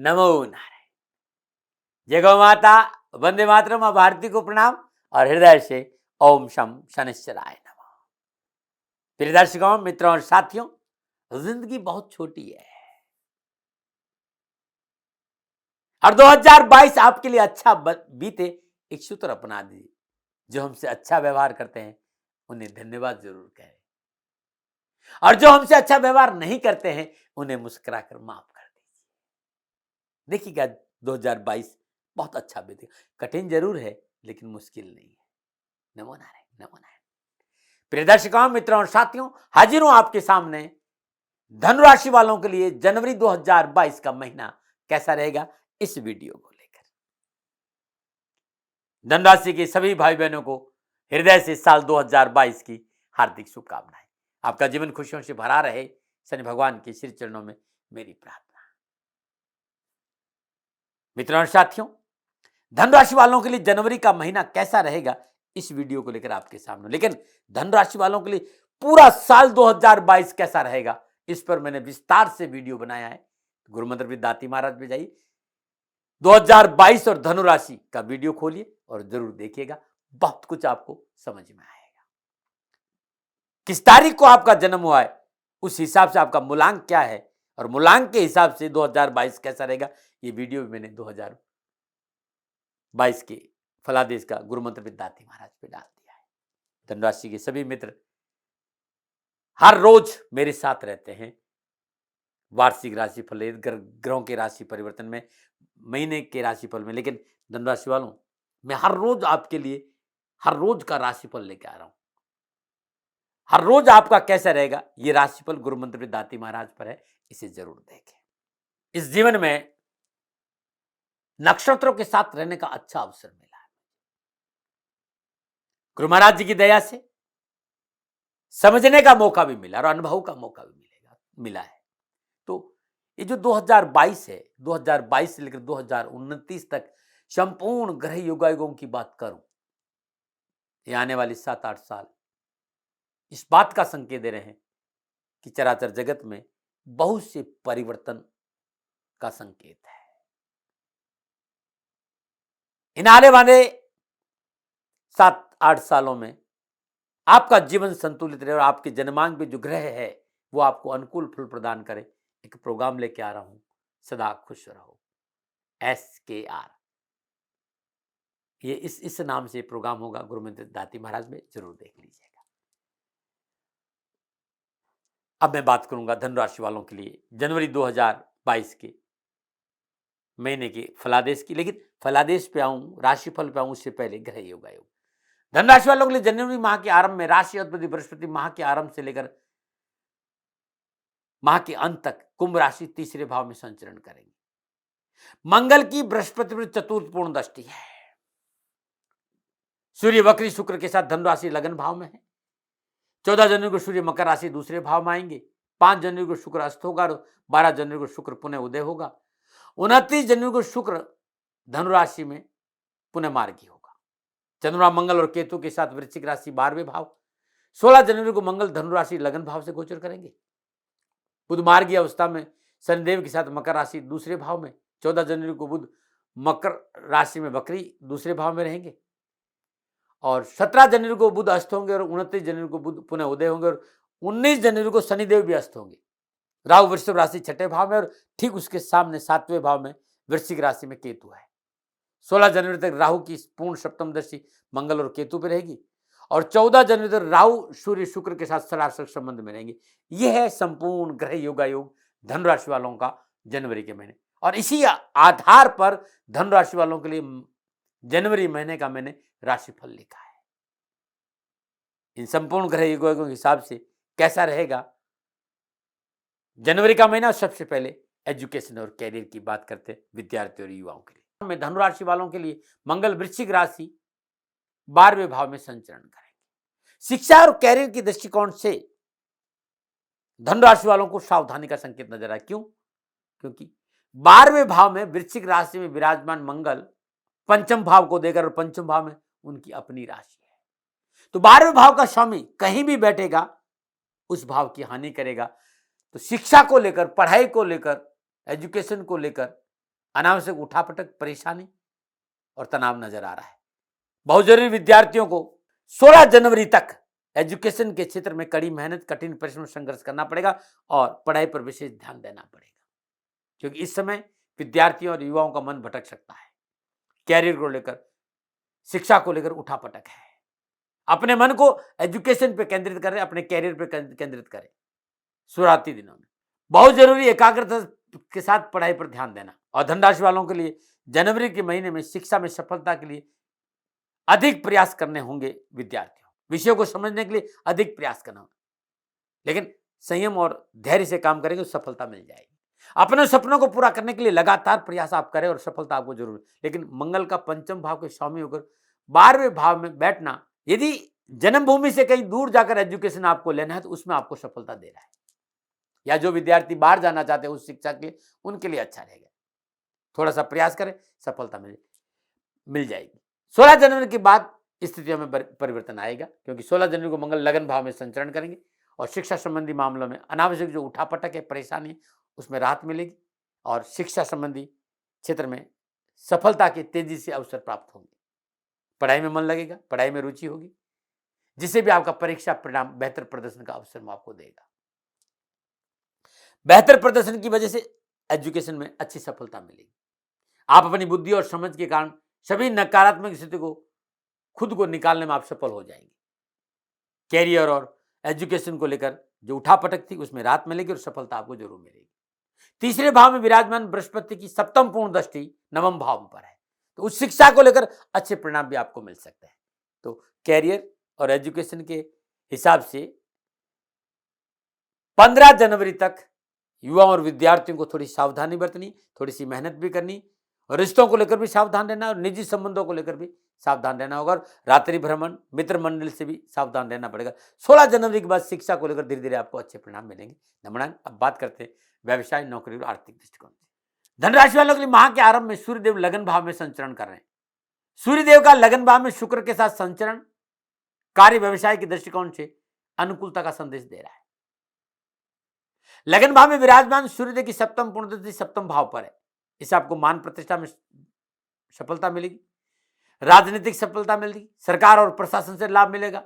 नमो नारायण। जय गौ माता, वंदे मातरम। मां भारती को प्रणाम और हृदय से ओम शम शनिश्चराय नमः। प्रिय दर्शकों, मित्रों और साथियों, जिंदगी बहुत छोटी है और 2022 आपके लिए अच्छा बीते, एक सूत्र अपना दीजिए। जो हमसे अच्छा व्यवहार करते हैं उन्हें धन्यवाद जरूर कहें और जो हमसे अच्छा व्यवहार नहीं करते हैं उन्हें मुस्कुराकर माफ कर दीजिए। देखिएगा 2022 बहुत अच्छा बीतेगा। कठिन जरूर है लेकिन मुश्किल नहीं है। नमो नारायण, नमो नारायण। प्रिय दर्शकों, मित्रों और साथियों, हाजिर हूं आपके सामने धनुराशि वालों के लिए जनवरी 2022 का महीना कैसा रहेगा इस वीडियो को लेकर। धनुराशि के सभी भाई बहनों को हृदय से साल 2022 की हार्दिक शुभकामनाएं। आपका जीवन खुशियों से भरा रहे, शनि भगवान के श्री चरणों में मेरी प्रार्थना। मित्रों और साथियों, धनुराशि वालों के लिए जनवरी का महीना कैसा रहेगा इस वीडियो को लेकर आपके सामने। लेकिन धनुराशि वालों के लिए पूरा साल 2022 कैसा रहेगा इस पर मैंने विस्तार से वीडियो बनाया है। गुरु मंत्र विद्यार्थी महाराज में जाइए, 2022 और धनुराशि का वीडियो खोलिए और जरूर देखिएगा। बहुत कुछ आपको समझ में आएगा। किस तारीख को आपका जन्म हुआ है उस हिसाब से आपका मूलांक क्या है और मूलांक के हिसाब से 2022 कैसा रहेगा, ये वीडियो भी मैंने 2022 के फलादेश का गुरु मंत्र विद्यार्थी महाराज पे डाल दिया है। धनुराशि के सभी मित्र हर रोज मेरे साथ रहते हैं। वार्षिक राशिफल, ग्रहों के राशि परिवर्तन में, महीने के राशिफल में। लेकिन धनुराशि वालों, मैं हर रोज आपके लिए हर रोज का राशिफल लेके आ रहा हूं। हर रोज आपका कैसा रहेगा ये राशिफल गुरु मंत्र विद्यार्थी महाराज पर है, इसे जरूर देखें। इस जीवन में नक्षत्रों के साथ रहने का अच्छा अवसर मिला है। गुरु महाराज जी की दया से समझने का मौका भी मिला और अनुभव का मौका भी मिला है। तो ये जो 2022 है, 2022 से लेकर 2029 तक संपूर्ण ग्रह युगायुगों की बात करूं, ये आने वाली 7-8 साल इस बात का संकेत दे रहे हैं कि चराचर जगत में बहुत से परिवर्तन का संकेत है। इन आने वाले 7-8 सालों में आपका जीवन संतुलित रहे और आपके जन्मांक में जो ग्रह है वो आपको अनुकूल फल प्रदान करे। एक प्रोग्राम लेके आ रहा हूं, सदा खुश रहो, SKR। ये इस नाम से प्रोग्राम होगा गुरु मंत्र दाती महाराज में, जरूर देख लीजिएगा। अब मैं बात करूंगा धनुराशि वालों के लिए जनवरी 2022 के महीने के फलादेश की। लेकिन फलादेश पे आऊं, राशिफल पे आऊं, उससे पहले ग्रह योगायोग। धनुराशि वालों के लिए जनवरी माह के आरंभ में राशि अधिपति बृहस्पति माह के आरंभ से लेकर माह के अंत तक कुंभ राशि तीसरे भाव में संचरण करेंगे। मंगल की बृहस्पति पर चतुर्थ पूर्ण दृष्टि है। सूर्य वक्री शुक्र के साथ धनु राशि लगन भाव में है। 14 जनवरी को सूर्य मकर राशि दूसरे भाव में आएंगे। 5 जनवरी को शुक्र अस्त होगा और 12 जनवरी को शुक्र पुनः उदय होगा। 29 जनवरी को शुक्र धनु राशि में पुनः मार्गी होगा। चंद्रमा मंगल और केतु के साथ वृश्चिक राशि 12वें भाव। 16 जनवरी को मंगल धनु राशि लगन भाव से गोचर करेंगे। बुध मार्गी अवस्था में शनिदेव के साथ मकर राशि दूसरे भाव में। 14 जनवरी को बुध मकर राशि में वक्री दूसरे भाव में रहेंगे और 17 जनवरी को बुध अस्त होंगे और 29 जनवरी को बुध पुनः उदय होंगे और 19 जनवरी को शनिदेव भी अस्त होंगे। राहु वृषभ राशि छठे भाव में और ठीक उसके सामने 7वें भाव में वृश्चिक राशि में केतु है। 16 जनवरी तक राहु की पूर्ण सप्तम दृष्टि मंगल और केतु पर रहेगी और 14 जनवरी तक राहु सूर्य शुक्र के साथ सलार्षक संबंध में रहेंगे। यह है संपूर्ण ग्रह योगायोग धनुराशि वालों का जनवरी के महीने। और इसी आधार पर धनुराशि वालों के लिए जनवरी महीने का मैंने राशिफल लिखा है। इन संपूर्ण ग्रह योगायोगों के हिसाब से कैसा रहेगा जनवरी का महीना। सबसे पहले एजुकेशन और कैरियर की बात करते हैं विद्यार्थियों और युवाओं के लिए। मैं धनुराशि वालों के लिए मंगल वृश्चिक राशि 12वें भाव में संचरण करेंगे। शिक्षा और कैरियर की दृष्टिकोण से धनुराशि वालों को सावधानी का संकेत नजर आया। क्यों? क्योंकि 12वें भाव में वृश्चिक राशि में विराजमान मंगल पंचम भाव को देकर और पंचम भाव में उनकी अपनी राशि है। तो 12वें भाव का स्वामी कहीं भी बैठेगा उस भाव की हानि करेगा। तो शिक्षा को लेकर, पढ़ाई को लेकर, एजुकेशन को लेकर अनावश्यक उठापटक, परेशानी और तनाव नजर आ रहा है। बहुत जरूरी विद्यार्थियों को 16 जनवरी तक एजुकेशन के क्षेत्र में कड़ी मेहनत, कठिन परिश्रम, संघर्ष करना पड़ेगा और पढ़ाई पर विशेष ध्यान देना पड़ेगा, क्योंकि इस समय विद्यार्थियों और युवाओं का मन भटक सकता है। कैरियर को लेकर, शिक्षा को लेकर उठापटक है। अपने मन को एजुकेशन पे केंद्रित करें, अपने कैरियर पे केंद्रित करें। शुरुआती दिनों में बहुत जरूरी एकाग्रता के साथ पढ़ाई पर ध्यान देना। और धनराशि वालों के लिए जनवरी के महीने में शिक्षा में सफलता के लिए अधिक प्रयास करने होंगे। विद्यार्थियों विषयों को समझने के लिए अधिक प्रयास करना होगा, लेकिन संयम और धैर्य से काम करेंगे तो सफलता मिल जाएगी। अपने सपनों को पूरा करने के लिए लगातार प्रयास आप करें और सफलता आपको जरूर। लेकिन मंगल का पंचम भाव के स्वामी होकर 12वें भाव में बैठना, यदि जन्मभूमि से कहीं दूर जाकर एजुकेशन आपको लेना है तो उसमें आपको सफलता दे रहा है। या जो विद्यार्थी बाहर जाना चाहते हैं उस शिक्षा के, उनके लिए अच्छा रहेगा। थोड़ा सा प्रयास करें, सफलता मिल जाएगी। 16 जनवरी के बाद स्थितियों में परिवर्तन आएगा, क्योंकि 16 जनवरी को मंगल लगन भाव में संचरण करेंगे और शिक्षा संबंधी मामलों में अनावश्यक जो उठापटक है, परेशानी, उसमें राहत मिलेगी और शिक्षा संबंधी क्षेत्र में सफलता के तेजी से अवसर प्राप्त होंगे। पढ़ाई में मन लगेगा, पढ़ाई में रुचि होगी, जिससे भी आपका परीक्षा परिणाम बेहतर प्रदर्शन का अवसर आपको देगा। बेहतर प्रदर्शन की वजह से एजुकेशन में अच्छी सफलता मिलेगी। आप अपनी बुद्धि और समझ के कारण सभी नकारात्मक स्थिति को खुद को निकालने में आप सफल हो जाएंगे। कैरियर और एजुकेशन को लेकर जो उठापटक थी उसमें राहत मिलेगी और सफलता आपको जरूर मिलेगी। तीसरे भाव में विराजमान बृहस्पति की सप्तम पूर्ण दृष्टि नवम भाव पर है, तो उस शिक्षा को लेकर अच्छे परिणाम भी आपको मिल सकते हैं। तो कैरियर और एजुकेशन के हिसाब से 15 जनवरी तक युवाओं और विद्यार्थियों को थोड़ी सावधानी बरतनी, थोड़ी सी मेहनत भी करनी और रिश्तों को लेकर भी सावधान रहना और निजी संबंधों को लेकर भी सावधान रहना होगा और रात्रि भ्रमण, मित्र मंडल से भी सावधान रहना पड़ेगा। 16 जनवरी के बाद शिक्षा को लेकर धीरे धीरे आपको अच्छे परिणाम मिलेंगे। नमन। अब बात करते हैं व्यवसाय, नौकरी और आर्थिक दृष्टिकोण से। धनराशि वालों के लिए माह के आरंभ में सूर्यदेव लगन भाव में संचरण कर रहे हैं। सूर्यदेव का लगन भाव में शुक्र के साथ संचरण कार्य व्यवसाय के दृष्टिकोण से अनुकूलता का संदेश दे रहा है। लगन भाव में विराजमान सूर्यदेव की सप्तम पूर्ण दृष्टि सप्तम भाव पर है। इससे आपको मान प्रतिष्ठा में सफलता मिलेगी, राजनीतिक सफलता मिलेगी, सरकार और प्रशासन से लाभ मिलेगा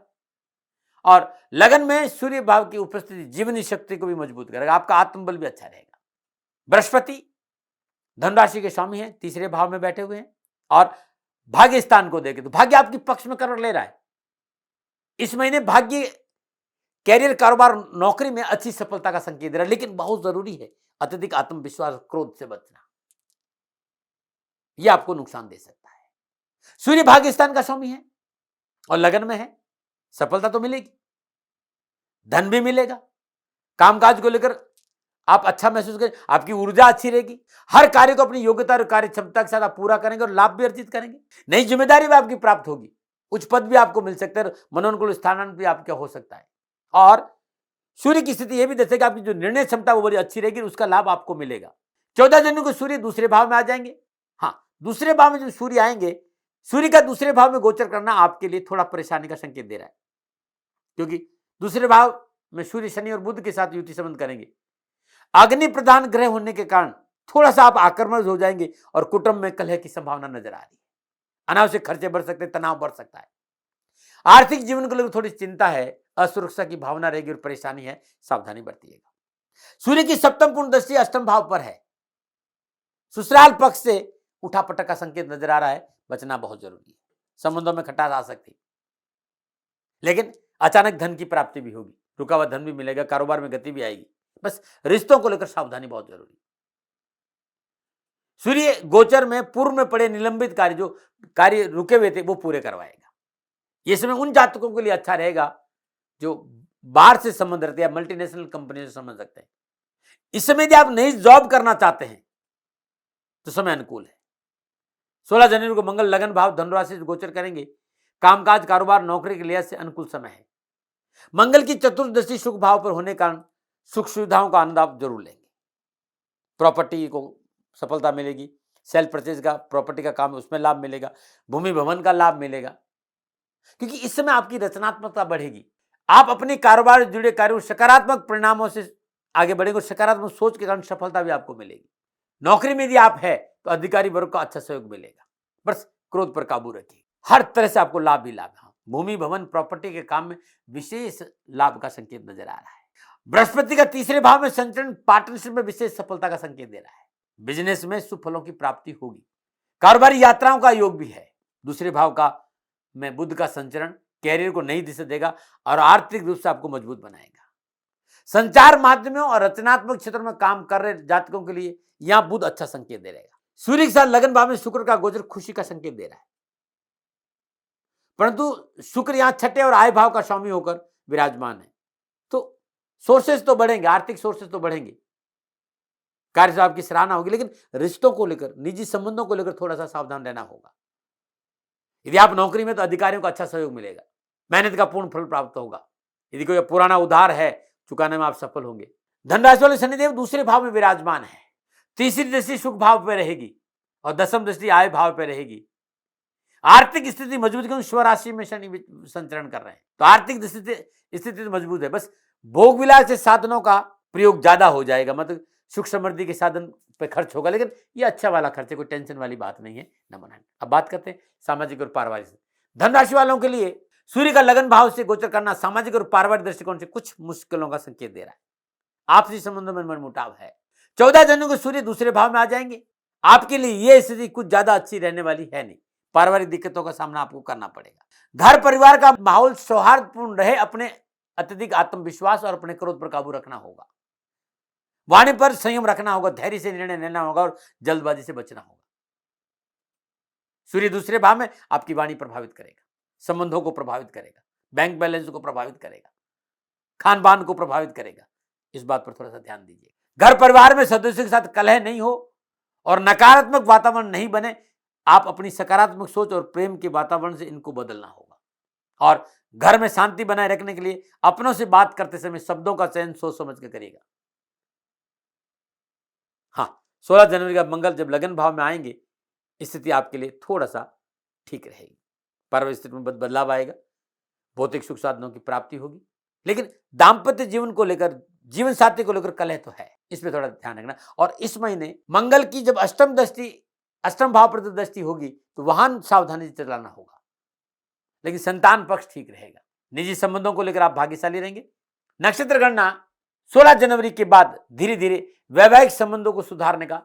और लगन में सूर्य भाव की उपस्थिति जीवनी शक्ति को भी मजबूत करेगा। आपका आत्मबल भी अच्छा रहेगा। बृहस्पति धनराशि के स्वामी हैं, तीसरे भाव में बैठे हुए हैं और भाग्य स्थान को देखें तो भाग्य आपके पक्ष में करवट ले रहा है। इस महीने भाग्य कैरियर, कारोबार, नौकरी में अच्छी सफलता का संकेत दे रहा है, लेकिन बहुत जरूरी है अत्यधिक आत्मविश्वास, क्रोध से बचना। यह आपको नुकसान दे सकता है। सूर्य भाग्य स्थान का स्वामी है और लगन में है, सफलता तो मिलेगी, धन भी मिलेगा, कामकाज को लेकर आप अच्छा महसूस करें, आपकी ऊर्जा अच्छी रहेगी, हर कार्य को अपनी योग्यता और कार्य क्षमता के साथ आप पूरा करेंगे और लाभ भी अर्जित करेंगे। नई जिम्मेदारी भी आपकी प्राप्त होगी, उच्च पद भी आपको मिल सकता है, मनोनुकूल स्थानांतरण भी आपका हो सकता है और सूर्य की स्थिति यह भी दर्शाएगी आपकी जो निर्णय क्षमता वो बड़ी अच्छी रहेगी, उसका लाभ आपको मिलेगा। 14 जनवरी को सूर्य दूसरे भाव में आ जाएंगे। हाँ, दूसरे भाव में जो सूर्य आएंगे, सूर्य का दूसरे भाव में गोचर करना आपके लिए थोड़ा परेशानी का संकेत दे रहा है, क्योंकि दूसरे भाव में सूर्य शनि और बुध के साथ युति संबंध करेंगे। अग्नि प्रधान ग्रह होने के कारण थोड़ा सा आप आक्रामक हो जाएंगे और कुटुंब में कलह की संभावना नजर आ रही है। अनावश्यक खर्चे बढ़ सकते हैं, तनाव बढ़ सकता है। आर्थिक जीवन को लेकर थोड़ी चिंता है, असुरक्षा की भावना रहेगी और परेशानी है, सावधानी बरतिएगा। सूर्य की सप्तम पूर्ण दृष्टि अष्टम भाव पर है। ससुराल पक्ष से उठापटक का संकेत नजर आ रहा है, बचना बहुत जरूरी है। संबंधों में खटास आ सकती है, लेकिन अचानक धन की प्राप्ति भी होगी, रुका हुआ धन भी मिलेगा, कारोबार में गति भी आएगी। बस रिश्तों को लेकर सावधानी बहुत जरूरी है। सूर्य गोचर में पूर्व में पड़े निलंबित कार्य, जो कार्य रुके हुए थे, वो पूरे करवाएगा। ये समय उन जातकों के लिए अच्छा रहेगा जो बाहर से संबंध रखते हैं, मल्टीनेशनल कंपनी से संबंध रखते हैं। इस समय यदि आप नई जॉब करना चाहते हैं तो समय अनुकूल है। 16 जनवरी को मंगल लगन भाव धनुराशि से गोचर करेंगे। कामकाज, कारोबार, नौकरी के लिहाज से अनुकूल समय है। मंगल की चतुर्दशी सुख भाव पर होने कारण सुख सुविधाओं का आनंद आप जरूर लेंगे। प्रॉपर्टी को सफलता मिलेगी, सेल परचेज का, प्रॉपर्टी का काम, उसमें लाभ मिलेगा, भूमि भवन का लाभ मिलेगा, क्योंकि इस समय आपकी रचनात्मकता बढ़ेगी। आप अपने कारोबार से जुड़े कार्यों सकारात्मक परिणामों से आगे बढ़ेंगे, सकारात्मक सोच के कारण सफलता भी आपको मिलेगी। नौकरी में यदि आप है तो अधिकारी वर्ग का अच्छा सहयोग मिलेगा। बस क्रोध पर काबू रखिए, हर तरह से आपको लाभ ही लाभ। हाँ, भूमि भवन प्रॉपर्टी के काम में विशेष लाभ का संकेत नजर आ रहा है। बृहस्पति का तीसरे भाव में संचरण पार्टनरशिप में विशेष सफलता का संकेत दे रहा है। बिजनेस में शुभ फलों की प्राप्ति होगी। कारोबारी यात्राओं का योग भी है। दूसरे भाव का में बुध का संचरण कैरियर को नई दिशा देगा और आर्थिक रूप से आपको मजबूत बनाएगा। संचार माध्यमों और रचनात्मक क्षेत्रों में काम कर रहे जातकों के लिए यहां बुध अच्छा संकेत दे रहेगा। सूर्य के साथ लगन भाव में शुक्र का गोचर खुशी का संकेत दे रहा है, परंतु शुक्र यहां छठे और आय भाव का स्वामी होकर विराजमान है, तो सोर्सेस तो बढ़ेंगे, आर्थिक सोर्सेस तो बढ़ेंगे, कार्य से आपकी सराहना होगी, लेकिन रिश्तों को लेकर, निजी संबंधों को लेकर थोड़ा सा सावधान रहना होगा। यदि आप नौकरी में तो अधिकारियों का अच्छा सहयोग मिलेगा, मेहनत का पूर्ण फल प्राप्त होगा। यदि कोई पुराना उधार है चुकाने में आप सफल होंगे। धनराशि वाले शनिदेव दूसरे भाव में विराजमान है। तीसरी दृष्टि सुख भाव पर रहेगी और दसम दृष्टि आय भाव पर रहेगी। आर्थिक स्थिति मजबूत क्योंकि स्वराशि में शनि संचरण कर रहे हैं, तो आर्थिक स्थिति मजबूत है। बस भोग विलास के साधनों का प्रयोग ज्यादा हो जाएगा, मतलब सुख समृद्धि के साधन पे खर्च होगा, लेकिन ये अच्छा वाला खर्च है, कोई टेंशन वाली बात नहीं है, न बनाए। अब बात करते हैं सामाजिक और पारिवारिक से। धनराशि वालों के लिए सूर्य का लगन भाव से गोचर करना सामाजिक और पारिवारिक दृष्टिकोण से कुछ मुश्किलों का संकेत दे रहा है। आपसी संबंधों में मनमुटाव है। 14 जनवरी को सूर्य दूसरे भाव में आ जाएंगे। आपके लिए यह स्थिति कुछ ज्यादा अच्छी रहने वाली है नहीं, पारिवारिक दिक्कतों का सामना आपको करना पड़ेगा। घर परिवार का माहौल सौहार्दपूर्ण रहे, अपने अत्यधिक आत्मविश्वास और अपने क्रोध पर काबू रखना होगा। वाणी पर संयम रखना होगा, धैर्य से निर्णय लेना होगा और जल्दबाजी से बचना होगा। सूर्य दूसरे भाव में आपकी वाणी प्रभावित करेगा, संबंधों को प्रभावित करेगा, बैंक बैलेंस को प्रभावित करेगा, खान पान को प्रभावित करेगा। इस बात पर थोड़ा सा ध्यान दीजिए। घर परिवार में सदस्यों के साथ कलह नहीं हो और नकारात्मक वातावरण नहीं बने। आप अपनी सकारात्मक सोच और प्रेम के वातावरण से इनको बदलना होगा। और घर में शांति बनाए रखने के लिए अपनों से बात करते समय शब्दों का चयन सोच समझ के करिएगा। हाँ, 16 जनवरी का मंगल जब लगन भाव में आएंगे, स्थिति आपके लिए थोड़ा सा ठीक रहेगी। पारिवारिक स्थिति में बदलाव आएगा, भौतिक सुख साधनों की प्राप्ति होगी, लेकिन दाम्पत्य जीवन को लेकर, जीवन साथी को लेकर कलह तो है, इसमें थोड़ा ध्यान रखना। और इस महीने मंगल की जब अष्टम भाव पर दृष्टि होगी तो वाहन सावधानी से चलाना होगा, लेकिन संतान पक्ष ठीक रहेगा। निजी संबंधों को लेकर आप भाग्यशाली रहेंगे। नक्षत्र गणना 16 जनवरी के बाद धीरे धीरे वैवाहिक संबंधों को सुधारने का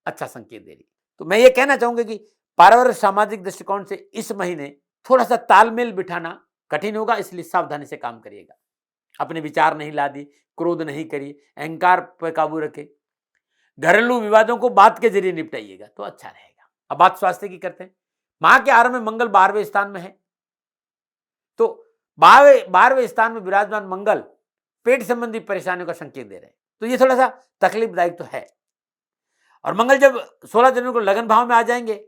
अच्छा संकेत दे रही। तो मैं ये कहना चाहूंगा कि पारिवारिक सामाजिक दृष्टिकोण से इस महीने थोड़ा सा तालमेल बिठाना कठिन होगा, इसलिए सावधानी से काम करिएगा। अपने विचार नहीं ला दी, क्रोध नहीं करिए, अहंकार पर काबू रखे, घरेलू विवादों को बात के जरिए निपटाइएगा तो अच्छा रहेगा। अब बात स्वास्थ्य की करते हैं। माह के आरंभ में मंगल 12वें स्थान में है, तो 12वें स्थान में विराजमान मंगल पेट संबंधी परेशानियों का संकेत दे रहे हैं, तो ये थोड़ा सा तकलीफदायक तो है। और मंगल जब 16 जनवरी को लगन भाव में आ जाएंगे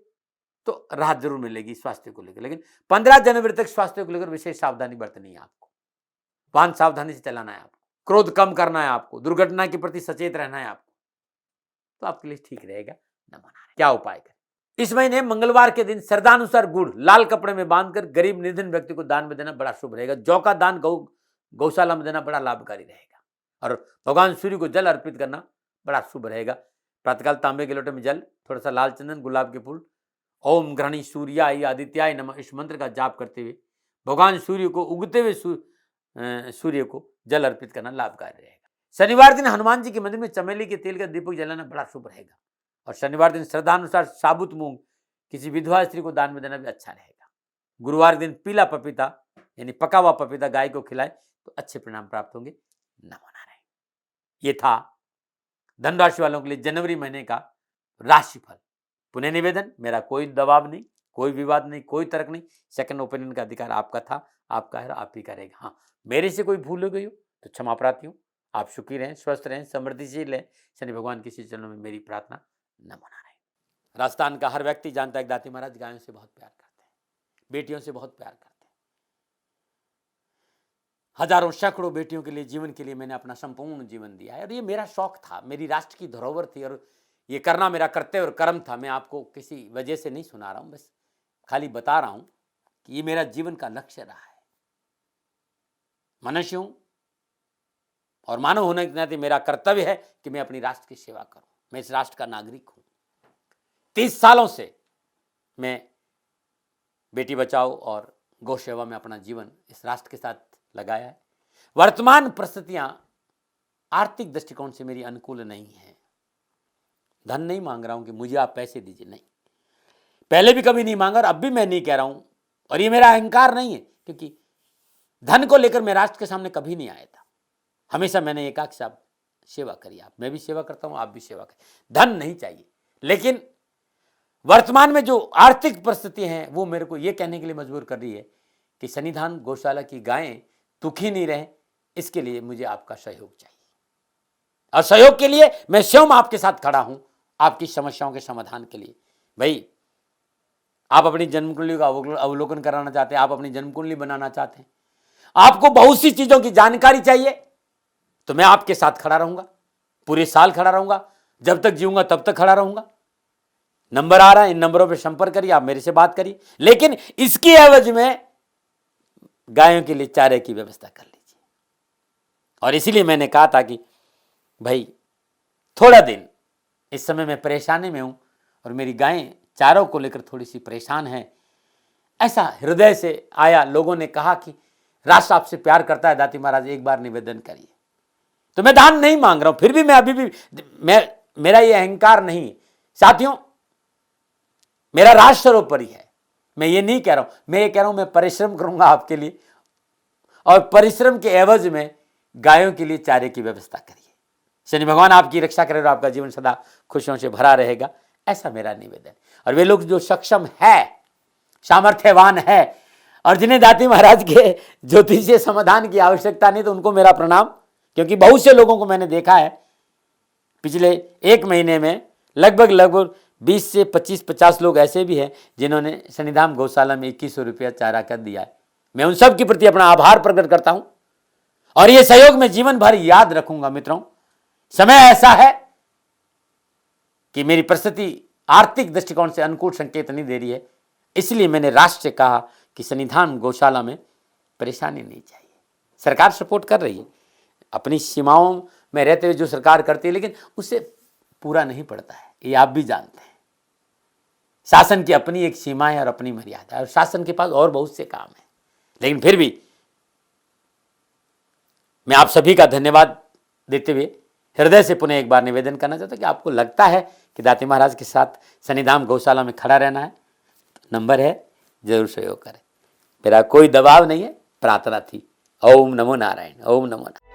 तो राहत जरूर मिलेगी स्वास्थ्य को लेकर, लेकिन 15 जनवरी तक स्वास्थ्य को लेकर विशेष सावधानी बरतनी है आपको। वाहन सावधानी से चलाना है आपको, क्रोध कम करना है आपको, दुर्घटना के प्रति सचेत रहना है आपको, तो आपके लिए ठीक रहेगा। न मना क्या उपाय करें इस महीने मंगलवार के दिन श्रद्धानुसार गुड़ लाल कपड़े में बांधकर गरीब निर्धन व्यक्ति को दान में देना बड़ा शुभ रहेगा। जौ का दान गौशाला में देना बड़ा लाभकारी रहेगा। और भगवान सूर्य को जल अर्पित करना बड़ा शुभ रहेगा। प्रातःकाल तांबे के लोटे में जल, थोड़ा सा लाल चंदन, गुलाब के फूल, ओम ग्रहणी सूर्याय आदित्याय नमः, इस मंत्र का जाप करते हुए भगवान सूर्य को, उगते हुए सूर्य को जल अर्पित करना लाभकारी रहेगा। शनिवार दिन हनुमान जी के मंदिर में चमेली के तेल का दीपक जलाना बड़ा शुभ रहेगा। और शनिवार दिन श्रद्धानुसार साबुत मूंग किसी विधवा स्त्री को दान में देना भी अच्छा रहेगा। गुरुवार दिन पीला पपीता यानी पका हुआ पपीता गाय को खिलाए तो अच्छे परिणाम प्राप्त होंगे। न मना रहे। ये था धन राशि वालों के लिए जनवरी महीने का राशिफल। पुनः निवेदन, मेरा कोई दबाव नहीं, कोई विवाद नहीं, कोई तर्क नहीं। सेकंड ओपिनियन का अधिकार आपका था, आपका है, आप ही करेगा। हाँ, मेरे से कोई भूल हो गई हो तो क्षमा प्रार्थी हूँ। आप सुखी रहें, स्वस्थ रहें, समृद्धिशील रहें। शनि भगवान की चरणों में मेरी प्रार्थना। न मना रहे। राजस्थान का हर व्यक्ति जानता है दाती महाराज गायों से बहुत प्यार करते हैं, बेटियों से बहुत प्यार करते हैं। हजारों सैकड़ों बेटियों के लिए, जीवन के लिए मैंने अपना संपूर्ण जीवन दिया है और ये मेरा शौक था, मेरी राष्ट्र की धरोहर थी और ये करना मेरा कर्तव्य और कर्म था। मैं आपको किसी वजह से नहीं सुना रहा हूं, बस खाली बता रहा हूं कि ये मेरा जीवन का लक्ष्य रहा है। मनुष्य हूं और मानव होने के नाते मेरा कर्तव्य है कि मैं अपनी राष्ट्र की सेवा करूं। मैं इस राष्ट्र का नागरिक हूं। 30 सालों से मैं बेटी बचाओ और गौ सेवा में अपना जीवन इस राष्ट्र के साथ लगाया है। वर्तमान परिस्थितियां आर्थिक दृष्टिकोण से मेरी अनुकूल नहीं है। धन नहीं मांग रहा हूं कि मुझे आप पैसे दीजिए, नहीं, पहले भी कभी नहीं मांगा और अब भी मैं नहीं कह रहा हूं, और ये मेरा अहंकार नहीं है, क्योंकि धन को लेकर मैं राष्ट्र के सामने कभी नहीं आया था। हमेशा मैंने ये कहा कि साहब सेवा करिए, आप, मैं भी सेवा करता हूं, आप भी सेवा करिए, धन नहीं चाहिए। लेकिन वर्तमान में जो आर्थिक परिस्थिति हैं वो मेरे को ये कहने के लिए मजबूर कर रही है कि सन्निधान गौशाला की गायें दुखी नहीं रहे, इसके लिए मुझे आपका सहयोग चाहिए, और सहयोग के लिए मैं स्वयं आपके साथ खड़ा हूं, आपकी समस्याओं के समाधान के लिए। भाई, आप अपनी जन्म कुंडली का अवलोकन कराना चाहते हैं, आप अपनी जन्म कुंडली बनाना चाहते हैं, आपको बहुत सी चीजों की जानकारी चाहिए, तो मैं आपके साथ खड़ा रहूंगा, पूरे साल खड़ा रहूंगा, जब तक जीऊंगा तब तक खड़ा रहूंगा। नंबर आ रहा है, इन नंबरों पे संपर्क करिए, आप मेरे से बात करिए, लेकिन इसकी एवज में गायों के लिए चारे की व्यवस्था कर लीजिए। और इसीलिए मैंने कहा था कि भाई थोड़ा दिन, इस समय मैं परेशानी में हूं और मेरी गायें चारों को लेकर थोड़ी सी परेशान है, ऐसा हृदय से आया। लोगों ने कहा कि राष्ट्र आपसे प्यार करता है दाती महाराज, एक बार निवेदन करिए। तो मैं दान नहीं मांग रहा हूं, फिर भी मैं अभी भी, मेरा ये अहंकार नहीं साथियों, मेरा राष्ट्र सर्वोपरि है। मैं ये नहीं कह रहा हूं, मैं ये कह रहा हूं मैं परिश्रम करूंगा आपके लिए, और परिश्रम के एवज में गायों के लिए चारे की व्यवस्था करिए। शनि भगवान आपकी रक्षा करे और आपका जीवन सदा खुशियों से भरा रहेगा, ऐसा मेरा निवेदन। और वे लोग जो सक्षम है, सामर्थ्यवान है, और जिन्हें दाती महाराज के ज्योतिषीय समाधान की आवश्यकता नहीं, तो उनको मेरा प्रणाम, क्योंकि बहुत से लोगों को मैंने देखा है पिछले 1 महीने में, लगभग 20 से 25-50 लोग ऐसे भी हैं जिन्होंने सन्निधान गौशाला में 2100 रुपया चारा कर दिया है। मैं उन सब के प्रति अपना आभार प्रकट करता हूं, और यह सहयोग मैं जीवन भर याद रखूंगा। मित्रों, समय ऐसा है कि मेरी परिस्थिति आर्थिक दृष्टिकोण से अनुकूल संकेत नहीं दे रही है, इसलिए मैंने राष्ट्र से कहा कि सन्निधान गौशाला में परेशानी नहीं चाहिए। सरकार सपोर्ट कर रही है, अपनी सीमाओं में रहते हुए जो सरकार करती है, लेकिन उससे पूरा नहीं पड़ता है, ये आप भी जानते हैं। शासन की अपनी एक सीमा है और अपनी मर्यादा है, और शासन के पास और बहुत से काम है। लेकिन फिर भी मैं आप सभी का धन्यवाद देते हुए हृदय से पुनः एक बार निवेदन करना चाहता हूं कि आपको लगता है कि दाती महाराज के साथ सन्निधान गौशाला में खड़ा रहना है, तो नंबर है, जरूर सहयोग करें। मेरा कोई दबाव नहीं है, प्रार्थना थी। ओम नमो नारायण, ओम नमो नारायण।